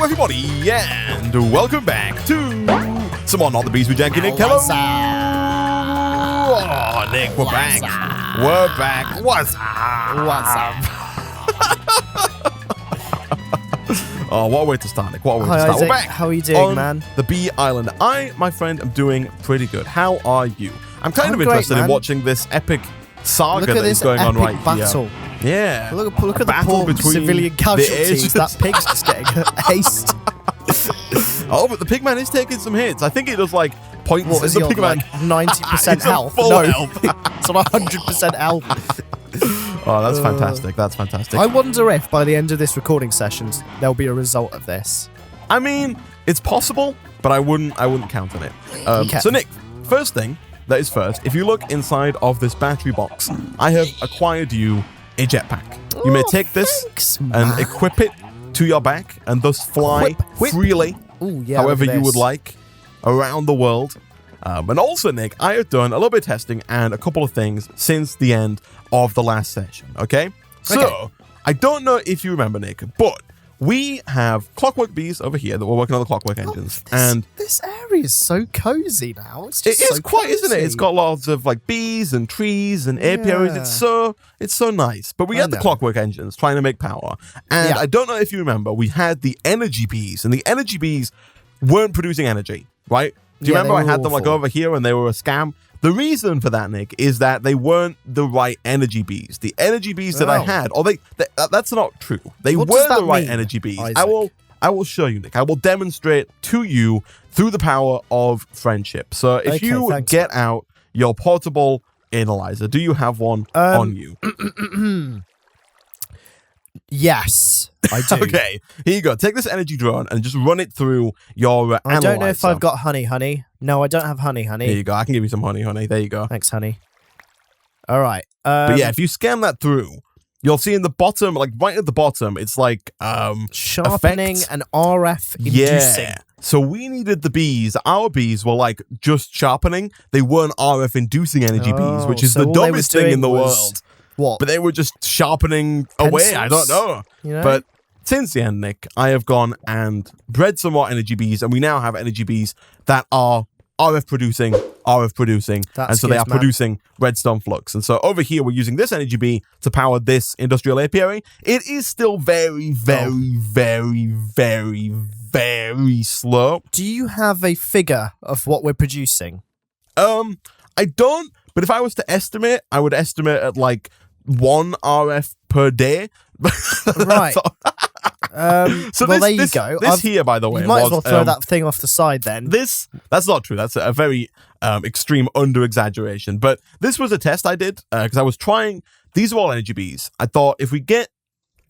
Hello, everybody, and welcome back to some more Not the Bees with Janky Nick. Hello. Oh, Nick, we're back. We're back. What's up? Oh, what a way to start, Nick. What a way to start. Isaac. We're back. How are you doing, man? The Bee Island. I, my friend, am doing pretty good. How are you? I'm kind of interested in watching this epic saga that is going on right battle. here. Yeah. Look at the poor civilian casualties. That pig's just getting aced. Oh, but the pigman is taking some hits. I think it does like points. What is the he on, pigman? like 90% health? Full No, health. it's on 100% health. Oh, that's fantastic. That's fantastic. I wonder if by the end of this recording sessions there'll be a result of this. I mean, it's possible, but I wouldn't count on it. Okay. So, Nick, first thing that is first, if you look inside of this battery box, I have acquired you a jetpack. You may take this and equip it to your back and thus fly freely, however you would like, around the world. And also, Nick, I have done a little bit of testing and a couple of things since the end of the last session, okay? So, I don't know if you remember, Nick, but we have clockwork bees over here that we're working on the clockwork engines. This area is so cozy now. It's just it is so quite, cozy. isn't it? It's got lots of like bees and trees and apiaries. It's so nice. But we had the clockwork engines trying to make power. And I don't know if you remember, we had the energy bees, and the energy bees weren't producing energy, right? Do you remember I had them like over here and they were a scam? The reason for that, Nick, is that they weren't the right energy bees. The energy bees that I had, that's not true. They were the right energy bees. Isaac? I will show you, Nick. I will demonstrate to you through the power of friendship. So if you get out your portable analyzer, do you have one on you? Yes, I do. Okay, here you go. Take this energy drone and just run it through your analyzer. I don't know if I've got honey. No, I don't have honey. Here you go. I can give you some honey. There you go. Thanks, honey. All right. But yeah, if you scan that through, you'll see in the bottom, like right at the bottom, it's like sharpening and RF inducing. Yeah. So we needed the bees. Our bees were like just sharpening. They weren't RF inducing energy bees, which is the dumbest thing in the world. What? But they were just sharpening away. I don't know. You know. But since the end, Nick, I have gone and bred some more energy bees, and we now have energy bees that are RF producing, and so they are producing redstone flux. And so over here, we're using this energy bee to power this industrial apiary. It is still very, very, very, very, very slow. Do you have a figure of what we're producing? I don't, but if I was to estimate, I would estimate at like 1 RF per day. Right. So well, there you go. This here, by the way, you might as well throw that thing off the side then. That's not true. That's a very extreme under-exaggeration. But this was a test I did because I was trying. These are all energy bees. I thought if we get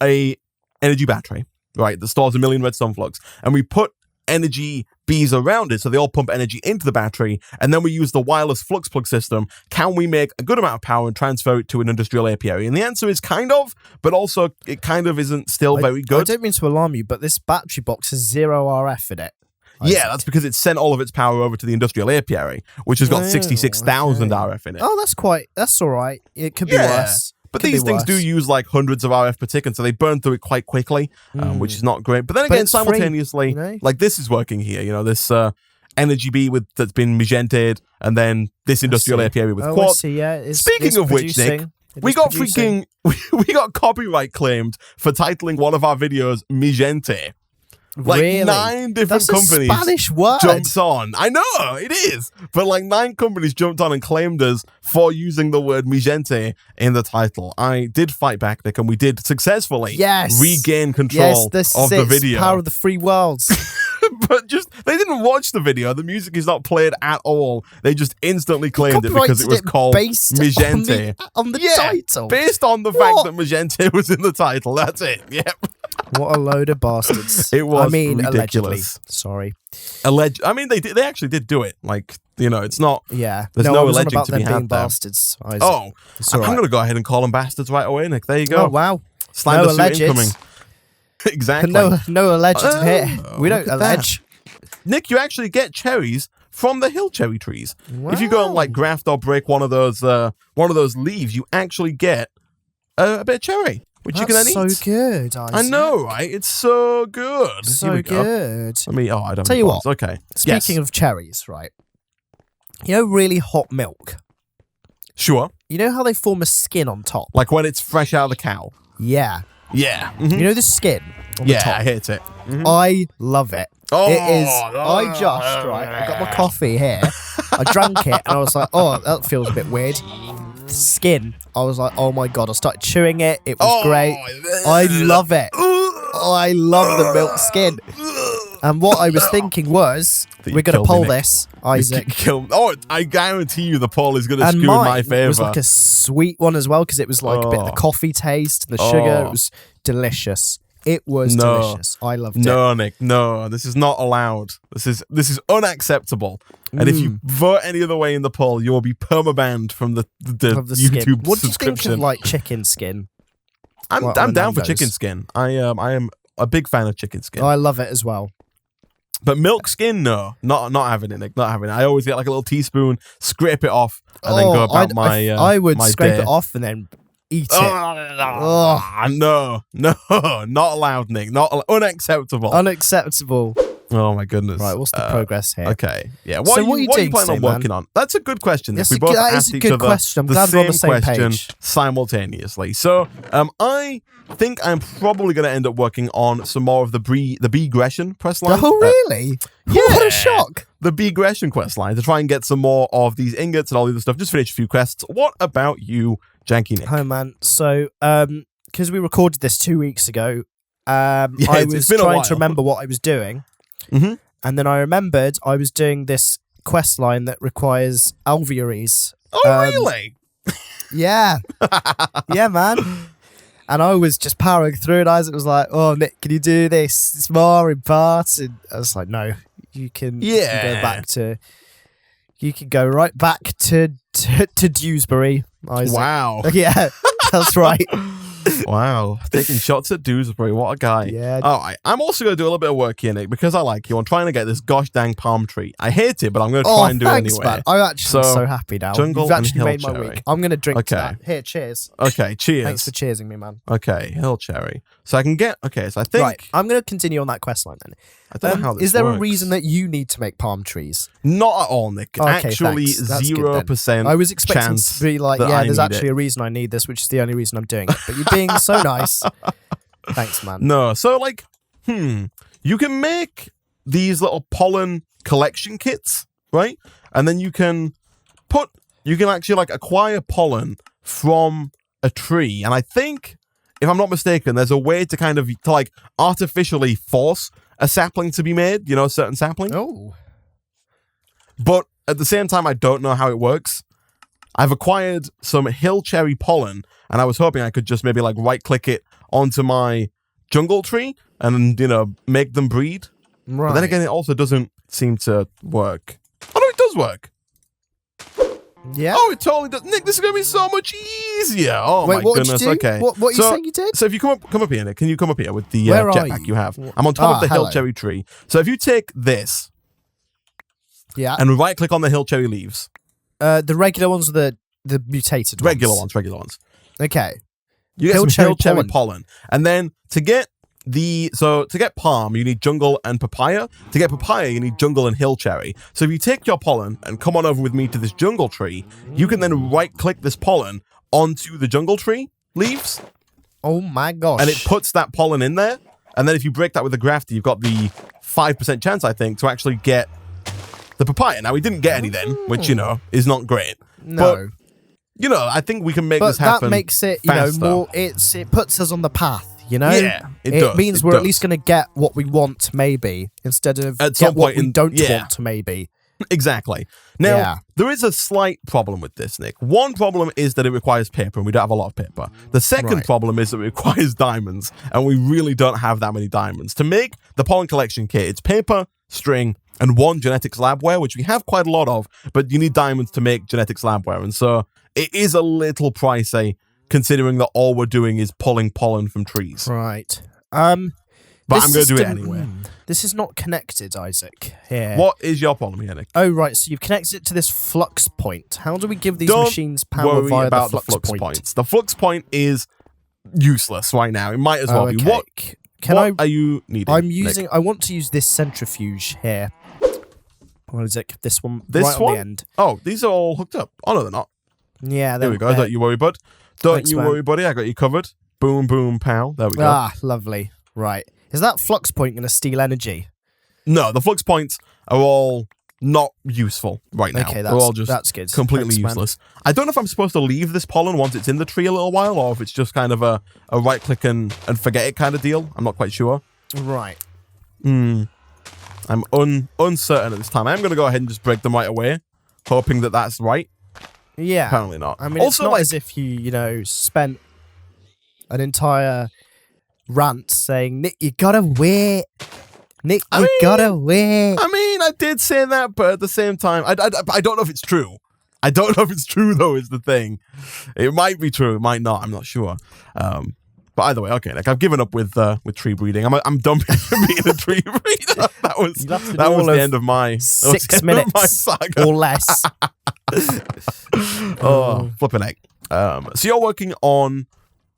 a energy battery, right, that stores 1 million redstone flux, and we put energy bees around it so they all pump energy into the battery, and then we use the wireless flux plug system, can we make a good amount of power and transfer it to an industrial apiary? And the answer is kind of, but also it kind of isn't still very good. I don't mean to alarm you, but this battery box has 0 RF in it. Yeah, that's because it sent all of its power over to the industrial apiary, which has got 66,000 RF in it. Oh, that's all right. It could be worse. But these things do use like hundreds of RF per tick, and so they burn through it quite quickly, which is not great. But then again, simultaneously, like this is working here. You know, this energy bee that's been magentaed, and then this industrial apiary with quartz. Speaking of which, Nick, we got we got copyright claimed for titling one of our videos Magente. Like really? 9 different companies Spanish word. jumped on. I know, it is. But like 9 companies jumped on and claimed us for using the word Magente in the title. I did fight back, Nick, and we did successfully regain control of the video. Power of the free worlds. But they didn't watch the video. The music is not played at all. They just instantly claimed it because it was called Magente. On the title. Based on the fact that Magente was in the title. That's it. Yep. What a load of bastards. It was ridiculous. allegedly. Sorry. I mean, they actually did do it. Like, you know, it's not. Yeah. There's no alleging to be had there. Bastards. Isaac. Oh, I'm going to go ahead and call them bastards right away, Nick. There you go. Oh, wow. Slander suit incoming. Exactly. No alleged here. We don't allege. Nick, you actually get cherries from the hill cherry trees. Wow. If you go and like graft or break one of those leaves, you actually get a bit of cherry. which you can then so eat. good, Isaac. I know, right? It's so good. So good. I mean, I don't Tell you what. Okay. Speaking of cherries, right? You know, really hot milk. Sure. You know how they form a skin on top? Like when it's fresh out of the cow. Yeah. Yeah. You know the skin on the top? I hate it. I love it. Oh, it is. I got my coffee here. I drank it and I was like, oh, that feels a bit weird. The skin. I was like, oh my God. I started chewing it. It was great. I love it. I love the milk skin. And what I was thinking was, we're going to poll this, Isaac. I guarantee you the poll is going to skew in my favour. It was like a sweet one as well, because it was like a bit of the coffee taste and the sugar. It was delicious. It was delicious. I loved it. No, Nick, no. This is not allowed. This is unacceptable. And if you vote any other way in the poll, you will be permabanned from the YouTube skin. What do you subscription. think of like chicken skin? I'm down for chicken skin. I am a big fan of chicken skin. I love it as well. But milk skin, no, not having it, Nick, not having it. I always get like a little teaspoon, scrape it off, and then go about I would my scrape day. it off and then eat it. No, not allowed, Nick. Unacceptable. Unacceptable. Oh my goodness. Right, what's the progress here? Okay, yeah. What are you planning on working on? That's a good question. Yes, we both that asked is a each good other question. I'm the glad we're on the same question page. simultaneously. So, I think I'm probably going to end up working on some more of the Bee-gression quest line. Oh, really? Yeah. What a shock. The Bee-gression quest line to try and get some more of these ingots and all the other stuff. Just finish a few quests. What about you, Janky Nick? Hi, man. So, because we recorded this 2 weeks ago, I was trying to remember what I was doing. Mm-hmm. And then I remembered I was doing this quest line that requires alvearies. Oh, really? Yeah. Yeah, man. And I was just powering through, and Isaac was like, oh, Nick, can you do this? It's more in parts. And I was like, no, you can go back to... You can go right back to Dewsbury, Isaac. Wow. Yeah, that's right. Wow. Taking shots at Dewsbury. What a guy. Yeah. All right. I'm also going to do a little bit of work here, Nick, because I like you. I'm trying to get this gosh dang palm tree. I hate it, but I'm going to try and do it anyway. Man. I'm actually so happy now. Jungle You've actually and made hill my cherry. week. I'm going to drink to Okay. that. Here, cheers. Okay, cheers. Thanks for cheersing me, man. Okay, hill cherry. So I can get... Okay, so I think... Right, I'm going to continue on that quest line then. I don't know how this Is there works. a reason that you need to make palm trees? Not at all, Nick. Okay, actually, thanks. That's good 0% I was expecting chance to be like, that yeah, I there's need actually it. a reason I need this, which is the only reason I'm doing it. But you're being so nice. Thanks, man. No, so like, you can make these little pollen collection kits, right? And then you can actually like acquire pollen from a tree. And I think, if I'm not mistaken, there's a way to kind of to like artificially force a sapling to be made, you know, a certain sapling. Oh. But at the same time, I don't know how it works. I've acquired some hill cherry pollen, and I was hoping I could just maybe like right click it onto my jungle tree and, you know, make them breed. Right. But then again, it also doesn't seem to work. Oh, no, it does work. Yeah. Oh, it totally does. Nick, this is going to be so much easier. Oh, Wait, my what goodness. did you do? Okay. What are you saying you did? So if you come up here, Nick, can you come up here with the Where are jetpack you? you have? I'm on top of the hello. hill cherry tree. So if you take this Yeah. and right click on the hill cherry leaves. The regular ones or the mutated Regular ones? Regular ones. Okay. You get Hill some hill cherry cherry pollen. And then to get palm, you need jungle and papaya. To get papaya, you need jungle and hill cherry. So if you take your pollen and come on over with me to this jungle tree, you can then right-click this pollen onto the jungle tree leaves, Oh my gosh. and it puts that pollen in there. And then if you break that with the grafter, you've got the 5% chance, I think, to actually get the papaya. Now, we didn't get any then, which, you know, is not great. No. But, you know, I think we can make But this happen. that makes it, you faster. know, more. It puts us on the path. You know, Yeah, it does, means it we're does. at least going to get what we want, maybe, instead of At get some what point we in- don't yeah. want, maybe. Exactly. Now, Yeah. there is a slight problem with this, Nick. One problem is that it requires paper, and we don't have a lot of paper. The second Right. problem is that it requires diamonds, and we really don't have that many diamonds. To make the pollen collection kit, it's paper, string, and one genetics labware, which we have quite a lot of, but you need diamonds to make genetics labware, and so it is a little pricey, considering that all we're doing is pulling pollen from trees. Right. But I'm going to do it system- anyway. This is not connected, Isaac. Here. What is your problem here, Nick? Oh, right. So you've connected it to this flux point. How do we give these Don't machines power worry via about the the flux flux point? points. The flux point is useless right now. It might as well be. Okay. What are you needing? I want to use this centrifuge here. What is it? This one. This right one? on the end. Oh, these are all hooked up. Oh no, they're not. Yeah, There we go. Don't you worry, bud. Don't you worry, buddy. I got you covered. Boom, boom, pow. There we go. Ah, lovely. Right. Is that flux point going to steal energy? No, the flux points are all not useful right now. Okay, they're all just that's good. completely Thanks, useless. I don't know if I'm supposed to leave this pollen once it's in the tree a little while, or if it's just kind of a right click and forget it kind of deal. I'm not quite sure. Right. I'm uncertain at this time. I'm going to go ahead and just break them right away, hoping that that's right. Yeah. Apparently not. I mean, also, it's not as if you spent an entire rant saying, Nick, you gotta wait. Nick, you gotta wait. I mean, I did say that, but at the same time, I don't know if it's true. I don't know if it's true, though, is the thing. It might be true. It might not. I'm not sure. But either way, okay, like I've given up with tree breeding. I'm done being a tree breeder. That was the end of my 6 minutes my saga. or less. Flipping egg. So you're working on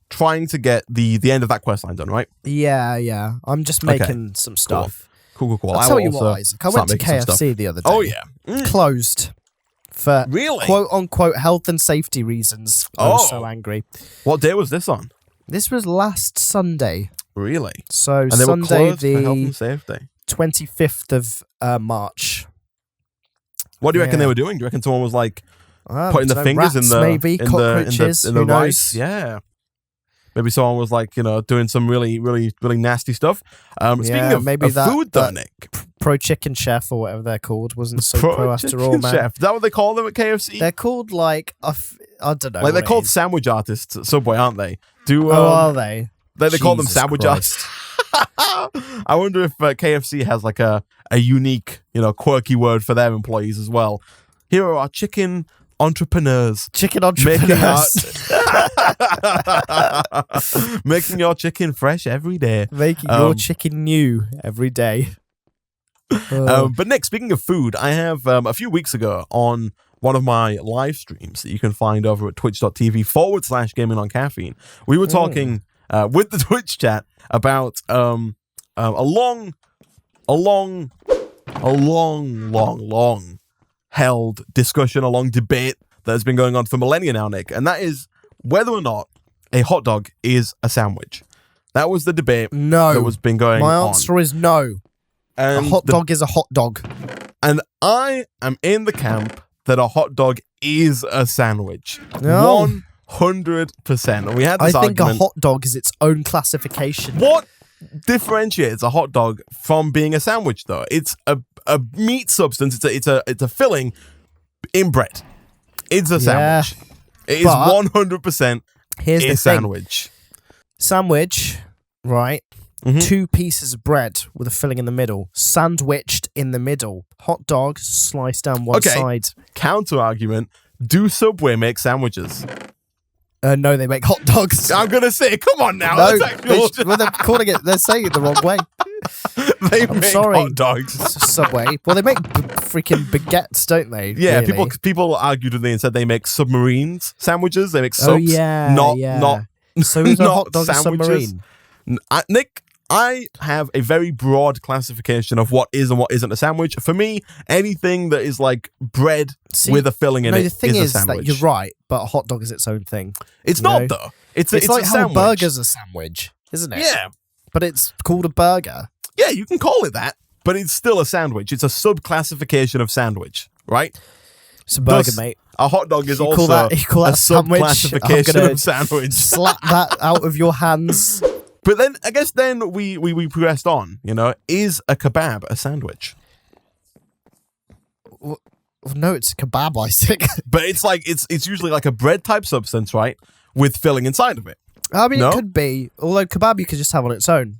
trying to get the end of that quest line done, right? Yeah. I'm just making some stuff. Cool. I'll tell you what, Isaac. I went to KFC the other day. Oh yeah, closed for really quote unquote health and safety reasons. I was so angry. What day was this on? This was last Sunday. Really? So and they Sunday were closed the for health and safety. 25th of March. What do you reckon they were doing? Do you reckon someone was like putting the fingers rats, in the maybe cockroaches in the rice? Yeah. Maybe someone was like, doing some really, really, really nasty stuff. Speaking of food, though, Nick. Pro Chicken Chef or whatever they're called wasn't so pro after all, man. Chef. Is that what they call them at KFC? They're called like, I don't know. Like they're called sandwich artists at Subway, aren't they? Are they? They call them sandwich artists. I wonder if KFC has like a unique, quirky word for their employees as well. Here are our chicken entrepreneurs. Making your chicken fresh every day. Making your chicken new every day. But Nick, speaking of food, I have a few weeks ago on one of my live streams that you can find over at twitch.tv/GamingOnCaffeine, we were talking with the Twitch chat about a long held discussion, a long debate that has been going on for millennia now, Nick, and that is whether or not a hot dog is a sandwich. That was the debate that was been going on. My answer is no. And a hot dog is a hot dog. And I am in the camp that a hot dog is a sandwich. No. 100%. And we had this argument. I think a hot dog is its own classification. What differentiates a hot dog from being a sandwich, though? It's a meat substance. It's a filling in bread. It's a sandwich. It is 100% a sandwich. Sandwich, right? Mm-hmm. 2 pieces of bread with a filling in the middle, sandwiched in the middle. Hot dog sliced down one side. Counter argument: do Subway make sandwiches? No, they make hot dogs. I'm gonna say, come on now. No, they're calling it. They're saying it the wrong way. I'm sorry. Hot dogs. Subway. Well, they make freaking baguettes, don't they? Yeah, really? people argued with me and said they make submarines sandwiches. They make subs. Oh yeah, not. So is a hot dog a submarine? Nick, I have a very broad classification of what is and what isn't a sandwich. For me, anything that is like bread with a filling in it is a sandwich. The thing is that you're right, but a hot dog is its own thing. It's not, though. It's like a how sandwich. A burger's a sandwich, isn't it? Yeah. But it's called a burger. Yeah, you can call it that, but it's still a sandwich. It's a sub-classification of sandwich, right? It's a burger, mate. A hot dog is also a sub-classification of sandwich. Slap that out of your hands. But then, I guess we progressed on, is a kebab a sandwich? Well, no, it's a kebab, Isaac. But it's like, it's usually like a bread type substance, right? With filling inside of it. I mean, it could be. Although kebab you could just have on its own.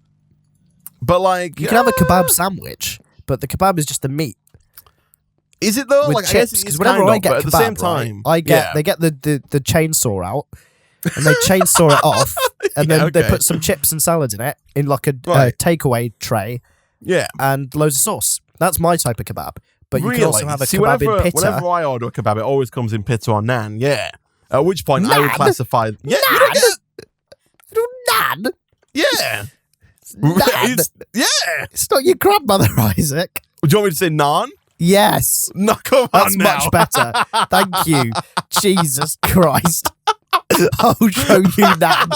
But like... You can have a kebab sandwich, but the kebab is just the meat. Is it though? With like, chips, because whenever I get kebab, at the same time, they get the chainsaw out, and they chainsaw it off, and then they put some chips and salad in it, in like a takeaway tray, and loads of sauce. That's my type of kebab. But you can also have a kebab in pita. Whenever I order a kebab, it always comes in pita or naan, At which point I would classify... Naan? Nan? Yeah. Nan. Yeah. It's not your grandmother, Isaac. Do you want me to say Nan? Yes. No, come That's on now. much better. Thank you. Jesus Christ. I'll show you Nan.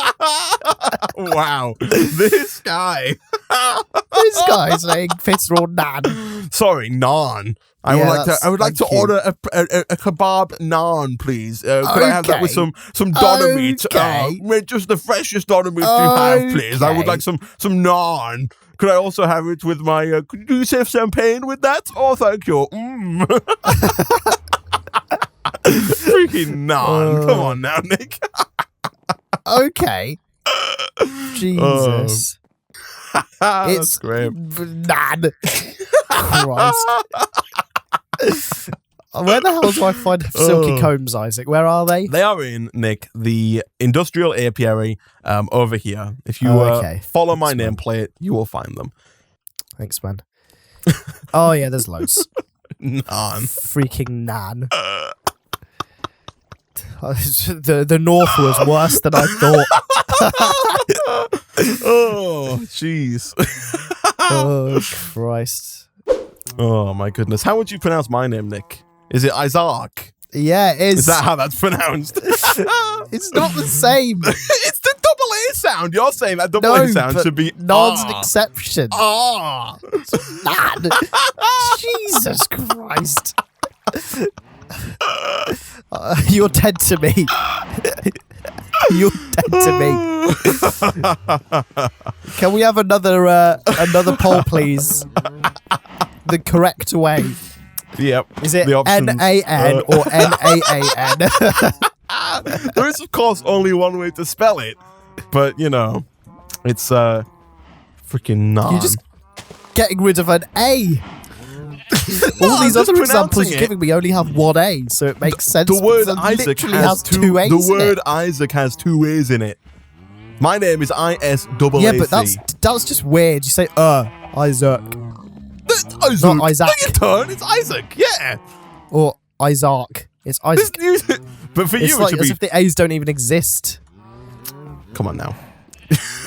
Wow. This guy. This guy's saying Fitter or Nan. Sorry, naan. I would like to order a kebab naan, please. Could I have that with some doner meat? Just the freshest doner meat you have, please. I would like some naan. Could I also have it with my? Could you have champagne with that? Oh, thank you. Freaking naan! Come on now, Nick. Okay. Jesus. It's great. Nan. Christ. Where the hell do I find silky combs, Isaac? Where are they? They are in, Nick, the industrial apiary over here. If you follow my nameplate, you will find them. Thanks, man. Oh, yeah, there's loads. Nan. Freaking Nan. The north was worse than I thought. Oh, jeez. Oh, Christ. Oh, my goodness. How would you pronounce my name, Nick? Is it Isaac? Yeah, it is. Is that how that's pronounced? It's not the same. It's the double A sound. You're saying that double A sound should be Nan's an exception. Ah. Nan. Jesus Christ. You're dead to me. You're dead to me. Can we have another poll, please? The correct way. Yep. Is it N-A-N or N-A-A-N? There is, of course, only one way to spell it, but you know, it's freaking Nan. You're just getting rid of an A. All these other examples you're giving me only have one A, so it makes sense. The word Isaac has two A's. The word Isaac has two A's in it. My name is I-S-A-A-C. Yeah, but that's just weird. You say Isaac. Isaac. Not Isaac. Take your turn. It's Isaac. Yeah. Or Isaac. It's Isaac. But for you, it's like as if the A's don't even exist. Come on now.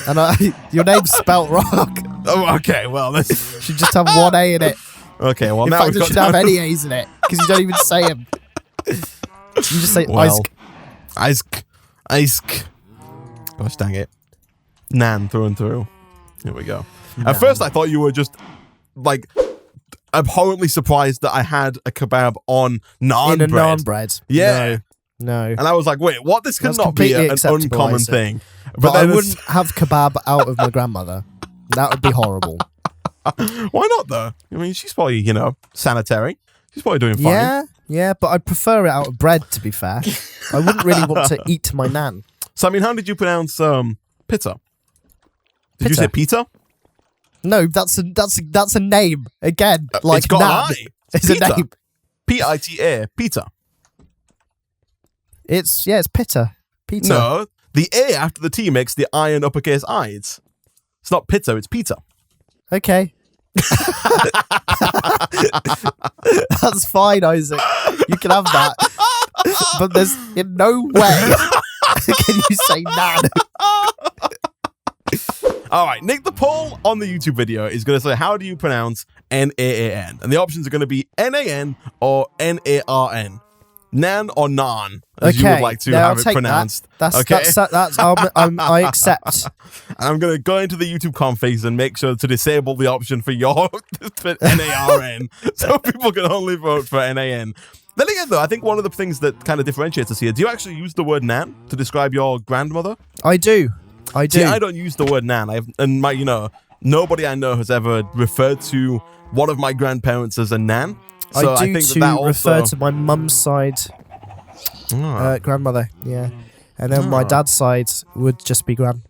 And your name's spelt wrong. Oh, okay. Well, this should just have one A in it. Okay. Well, in now fact, it should have any A's in it because you don't even say them. You just say Isaac. Isaac. Gosh dang it. Nan through and through. Here we go. At first, I thought you were just like abhorrently surprised that I had a kebab on naan in a bread. naan bread. Yeah. No. And I was like, wait, what? This cannot be an uncommon thing. But I wouldn't have kebab out of my grandmother. That would be horrible. Why not, though? I mean, she's probably, you know, sanitary. She's probably doing fine. Yeah, but I'd prefer it out of bread, to be fair. I wouldn't really want to eat my nan. So, I mean, how did you pronounce pizza? Did you say pizza? No, that's a name. Again, like it's got nan. an I. It's a name. P-I-T-A. Pizza. It's pitta. Pizza. No, the A after the T makes the I in uppercase I's. It's not pizza, it's pizza. Okay. That's fine, Isaac. You can have that. But there's in no way can you say nan. All right, Nick, the poll on the YouTube video is going to say, how do you pronounce N-A-A-N? And the options are going to be N-A-N or N-A-R-N. Nan or Nan, as you would like to have it pronounced. That's I accept. And I'm going to go into the YouTube config and make sure to disable the option for your N-A-R-N, so people can only vote for N-A-N. Then again, though, I think one of the things that kind of differentiates us here, do you actually use the word Nan to describe your grandmother? I do. See, I don't use the word Nan. Nobody I know has ever referred to one of my grandparents as a Nan. So I do think that also refer to my mum's side grandmother, yeah. And then my dad's side would just be gran.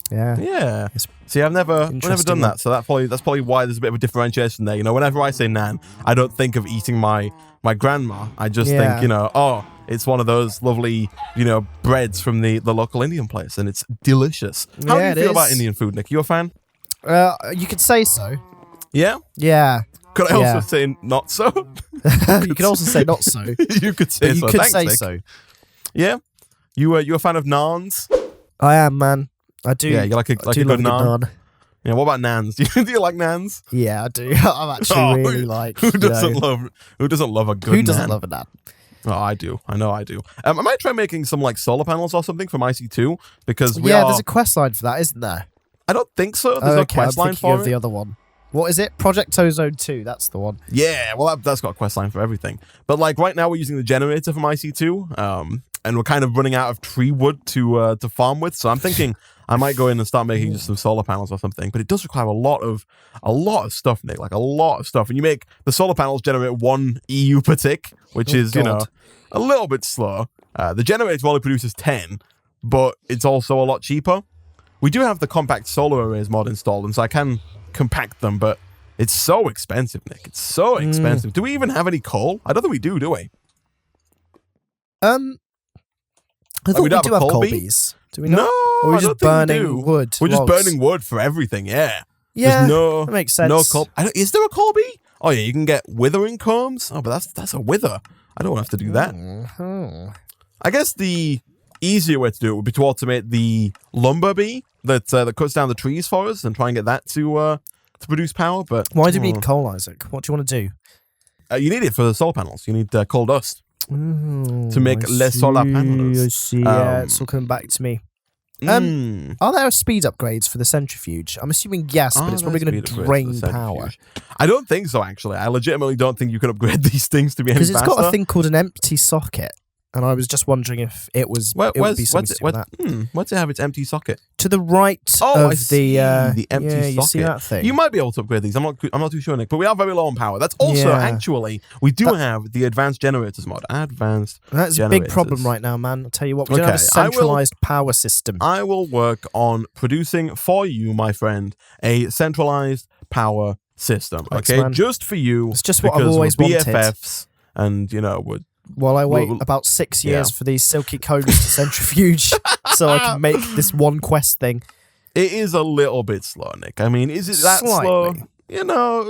Yeah. Yeah. See, I've never done that, so that's probably why there's a bit of a differentiation there. You know, whenever I say Nan, I don't think of eating my grandma. I just think, you know, oh, it's one of those lovely, you know, breads from the local Indian place, and it's delicious. How do you feel about Indian food, Nick? You a fan? You could say so. Yeah? Yeah. Could I also say not so? You could also say not so. You could say so. You could Thanks, say Nick. so. Yeah? You a fan of Nans? I am, man. I do. Yeah, you like a good naan? Yeah, what about Nans? Do you like Nans? Yeah, I do. I'm actually really like. Who doesn't love a good Who doesn't Nan? love a Nan? Oh, I do. I know I do. I might try making some like solar panels or something from IC2 because there's a quest line for that, isn't there? I don't think so. There's no quest line for of the other one. What is it? ProjectE Zone 2. That's the one. Yeah, well, that's got a quest line for everything. But like right now, we're using the generator from IC2, and we're kind of running out of tree wood to farm with. So I'm thinking I might go in and start making just some solar panels or something. But it does require a lot of stuff, Nick. Like a lot of stuff. And you make the solar panels generate 1 EU per tick, which is you know a little bit slow. The generator only produces 10, but it's also a lot cheaper. We do have the compact solar arrays mod installed, and so I can compact them, but it's so expensive, Nick. It's so expensive. Do we even have any coal? I don't think we do we? I thought we do have coal bees. Do we not? No, or are we just burning wood? We're just burning wood for everything, yeah. Yeah, that makes sense. No coal. Is there a coal bee? Oh yeah, you can get withering combs. Oh, but that's a wither. I don't have to do that. I guess the easier way to do it would be to automate the lumber bee that cuts down the trees for us and try and get that to produce power. But why do we need coal, Isaac? What do you want to do? You need it for the solar panels. You need coal dust to make less solar panels. I see. Yeah, it's all coming back to me. Are there speed upgrades for the centrifuge? I'm assuming yes, but it's probably going to drain power. I don't think so, actually. I legitimately don't think you can upgrade these things to be any faster. Because it's got a thing called an empty socket. And I was just wondering if it was. It would be something to do with that. What's it have its empty socket? To the right of the empty socket. You see that thing? You might be able to upgrade these. I'm not too sure, Nick. But we are very low on power. That's also actually we do have the advanced generators mod. That's a big problem right now, man. I'll tell you what. We don't have a centralized power system. I will work on producing for you, my friend, a centralized power system. Thanks, okay, man. just for you. It's just what I've always wanted. BFFs, and would. While I wait about 6 years for these silky cones to centrifuge so I can make this one quest thing. It is a little bit slow, Nick. I mean, is it that slow?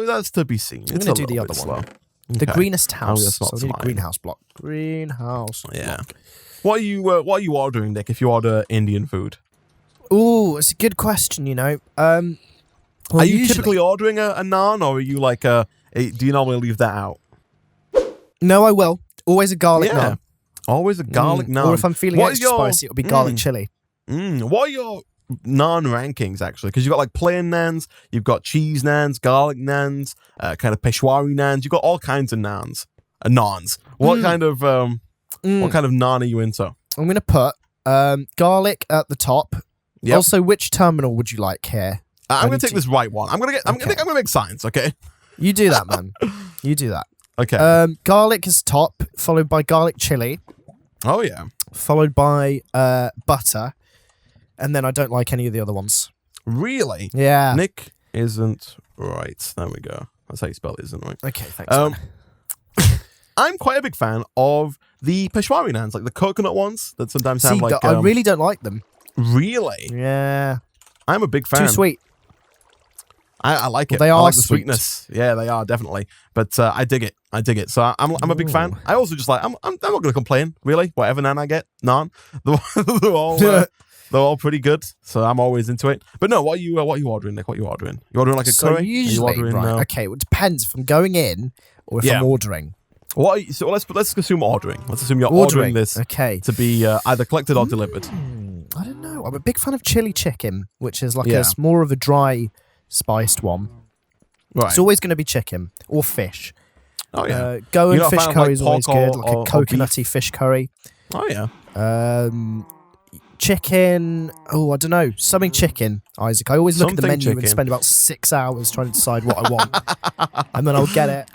That's to be seen. I'm going to do the other one. The greenest house. So I need a greenhouse block. Greenhouse. Yeah. What are you ordering, Nick, if you order Indian food? Ooh, it's a good question, are you typically ordering a naan, or are you like do you normally leave that out? No, I will. Always a garlic naan. Always a garlic naan. Or if I'm feeling extra spicy, it'll be garlic chili. What are your naan rankings, actually? Because you've got like plain naans, you've got cheese naans, garlic naans, kind of Peshwari naans. You've got all kinds of naans. Naans. What kind of naan are you into? I'm going to put garlic at the top. Yep. Also, which terminal would you like here? I'm going to take this right one. I'm going to make science, okay? You do that, man. You do that. Okay. Garlic is top, followed by garlic chili. Oh, yeah. Followed by butter. And then I don't like any of the other ones. Really? Yeah. Nick isn't right. There we go. That's how you spell it, isn't right? Okay, thanks. I'm quite a big fan of the Peshwari naans, like the coconut ones that sometimes have like... I really don't like them. Really? Yeah. I'm a big fan. Too sweet. I like it. They are I like the sweet. sweetness. Yeah, they are definitely. But I dig it. So I'm a big fan. I also just like I'm not going to complain really. Whatever naan I get, naan, they're all pretty good. So I'm always into it. But no, what are you ordering, Nick? What are you ordering? You ordering like a curry? Usually, okay. Well, it depends if I'm going in or if I'm ordering. So let's assume ordering. Let's assume you're ordering this to be either collected or delivered. I don't know. I'm a big fan of chili chicken, which is like more of a dry spiced one. Right. It's always going to be chicken or fish. Oh yeah. Going fish curry is always good, like a coconutty fish curry. Oh yeah. Chicken. Oh, I don't know. Something chicken, Isaac. I always look at the menu and spend about 6 hours trying to decide what I want, and then I'll get it.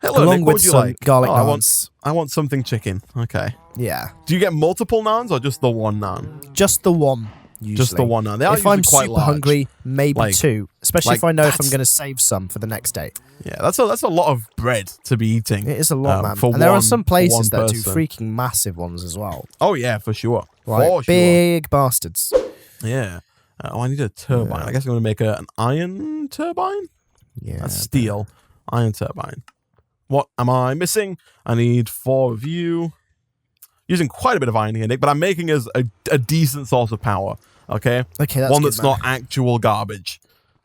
Hello, along Nick, with some garlic naans. I want something chicken. Okay. Yeah. Do you get multiple naans or just the one naan? Just the one. Usually. Just the one naan. They are if I'm quite super hungry, maybe two. Especially if I know if I'm going to save some for the next day. Yeah, that's a lot of bread to be eating. It is a lot, man. And there are some places that do freaking massive ones as well. Oh yeah, for sure. Right, for big bastards. Yeah. I need a turbine. I guess I'm going to make an iron turbine. Yeah. That's steel. Iron turbine. What am I missing? I need 4 of you. Using quite a bit of iron here, Nick, but I'm making us a decent source of power. Okay. Okay, that's one good, that's man. not actual garbage.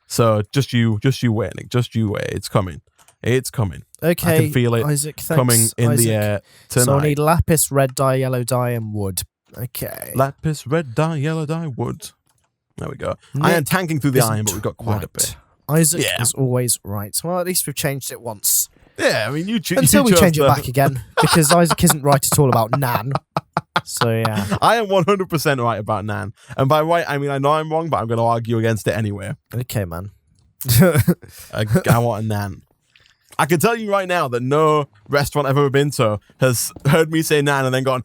So just you wait, Nick. Just you wait. It's coming. It's coming. Okay, I can feel it Isaac, thanks, coming in Isaac. the air tonight. So I need lapis, red dye, yellow dye, and wood. Okay. Lapis, red dye, yellow dye, wood. There we go. Nick I am tanking through the iron, isn't but we've got quite a right. bit. Isaac Yeah. is always right. Well, at least we've changed it once. Yeah, I mean, Until we change it back again, because Isaac isn't right at all about Nan. So, yeah. I am 100% right about Nan. And by right, I mean, I know I'm wrong, but I'm going to argue against it anyway. Okay, man. I want a Nan. I can tell you right now that no restaurant I've ever been to has heard me say Nan and then gone,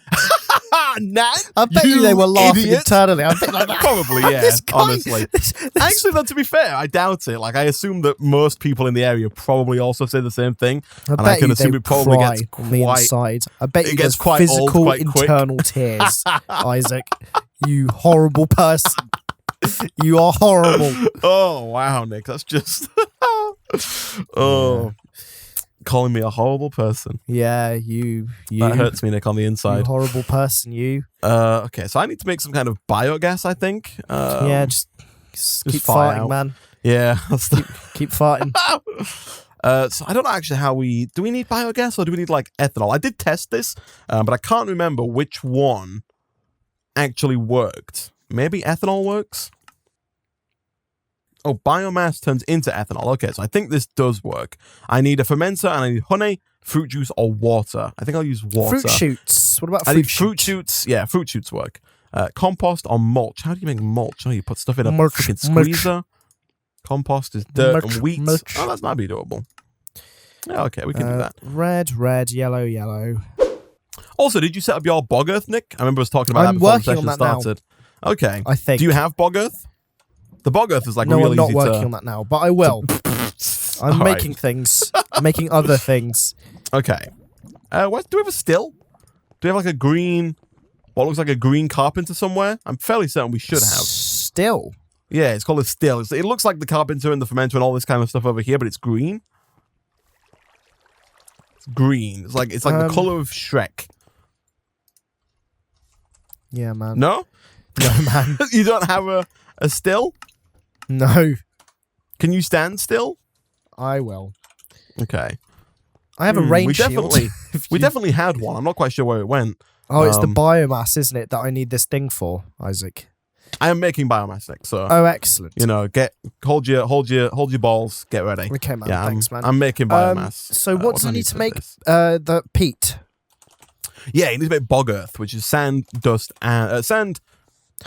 Nan? I bet you they were laughing idiot. internally. I bet like that. Probably, yeah, This guy- honestly. this- Actually, though, to be fair, I doubt it. Like, I assume that most people in the area probably also say the same thing. I and I bet can you assume they it probably cry gets on the quite... inside. I bet it you gets there's quite old physical quite quick. internal tears, Isaac. You horrible person. You are horrible. Oh, wow, Nick. That's just... oh... Calling me a horrible person. Yeah, you. That hurts me, Nick, on the You inside. horrible person, you. Okay, so I need to make some kind of biogas, I think. Yeah, just keep fire farting, out. man. Yeah. That's the... Keep farting. So I don't know actually how do we need biogas or do we need like ethanol? I did test this, but I can't remember which one actually worked. Maybe ethanol works? Oh, biomass turns into ethanol. Okay, so I think this does work. I need a fermenter and I need honey, fruit juice, or water. I think I'll use water. Fruit shoots. What about I fruit need fruit shoots. Yeah, fruit shoots work. Compost or mulch. How do you make mulch? Oh, you put stuff in a Mulch, freaking mulch. squeezer. Compost is dirt Mulch, and wheat. mulch. Oh, that's might be doable. Yeah, okay, we can do that. Red, yellow. Also, did you set up your bog earth, Nick? I remember us talking about I'm that before the working session on that now. started. Okay. I think. Do you have bog earth? The bog earth is like No, real I'm not easy working to... on that now, but I will. I'm All right. making things. I'm making other things. Okay. What do we have a still? Do we have like a green... What looks like a green carpenter somewhere? I'm fairly certain we should have. Still. Yeah, it's called a still. It looks like the carpenter and the fermenter and all this kind of stuff over here, but it's green. It's green. It's like the color of Shrek. Yeah, man. No? No, man. You don't have a still? No. Can you stand still? I will. Okay. I have a rain we shield. definitely had one. I'm not quite sure where it went. Oh, it's the biomass, isn't it, that I need this thing for, Isaac? I am making biomass, Nick, so Oh, excellent. you know, hold your balls, get ready. Okay, man. Yeah, Thanks, man. I'm making biomass. So what do I need to for make? this? The peat. Yeah, you need to make bog earth, which is sand, dust, and sand,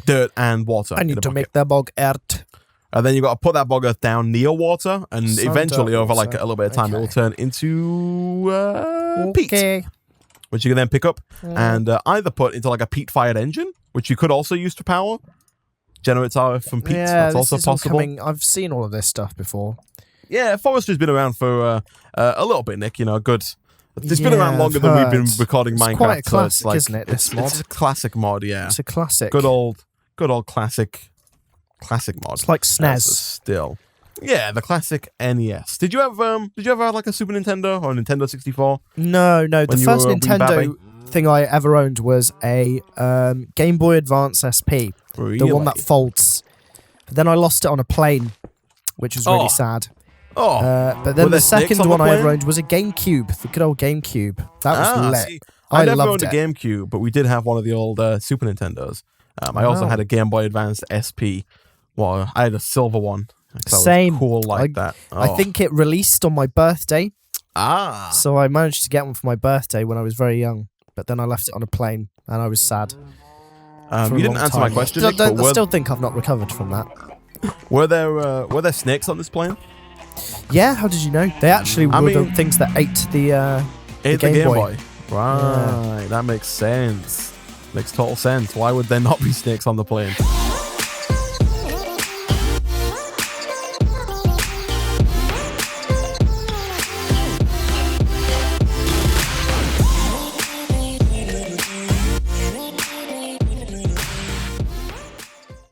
dirt, and water. I in need a to bucket. make the bog earth. And then you got to put that bog earth down near water, and Sand, eventually, dirt, over like water. a little bit of time, it will Okay. turn into peat, Okay. which you can then pick up and either put into like a peat-fired engine, which you could also use to power. Generates power from peat. Yeah, That's this also is all possible. coming. I've seen all of this stuff before. Yeah, Forestry's been around for a little bit, Nick. You know, good. It's been Yeah, around longer I've than we've been heard. recording It's Minecraft. quite a so classic, it's like, isn't it, this mod? It's a classic mod, yeah. It's a classic. Good old classic mod. It's like That's a SNES. still. Yeah, the classic NES. Did you ever have like a Super Nintendo or a Nintendo 64? No. The When you first were a wee Nintendo thing I ever owned was a Game Boy Advance SP, Really? the one that folds. But then I lost it on a plane, which was really Oh. sad. Oh, But Were then there the snakes second on the one I ever plane? owned was a GameCube, the good old GameCube. That was lit. see, I never loved owned a it. GameCube, but we did have one of the old Super Nintendos. I also Wow. had a Game Boy Advance SP. Well, I had a silver one. 'Cause I was Same. cool like that. I Oh. think it released on my birthday, Ah. so I managed to get one for my birthday when I was very young. But then I left it on a plane, and I was sad. for a You didn't long answer my time. question, Still, Nick, but I still think I've not recovered from that. were there snakes on this plane? Yeah, how did you know? They actually I were the mean- things that ate the Ate Game Boy. Right, that makes sense. Makes total sense. Why would there not be snakes on the plane?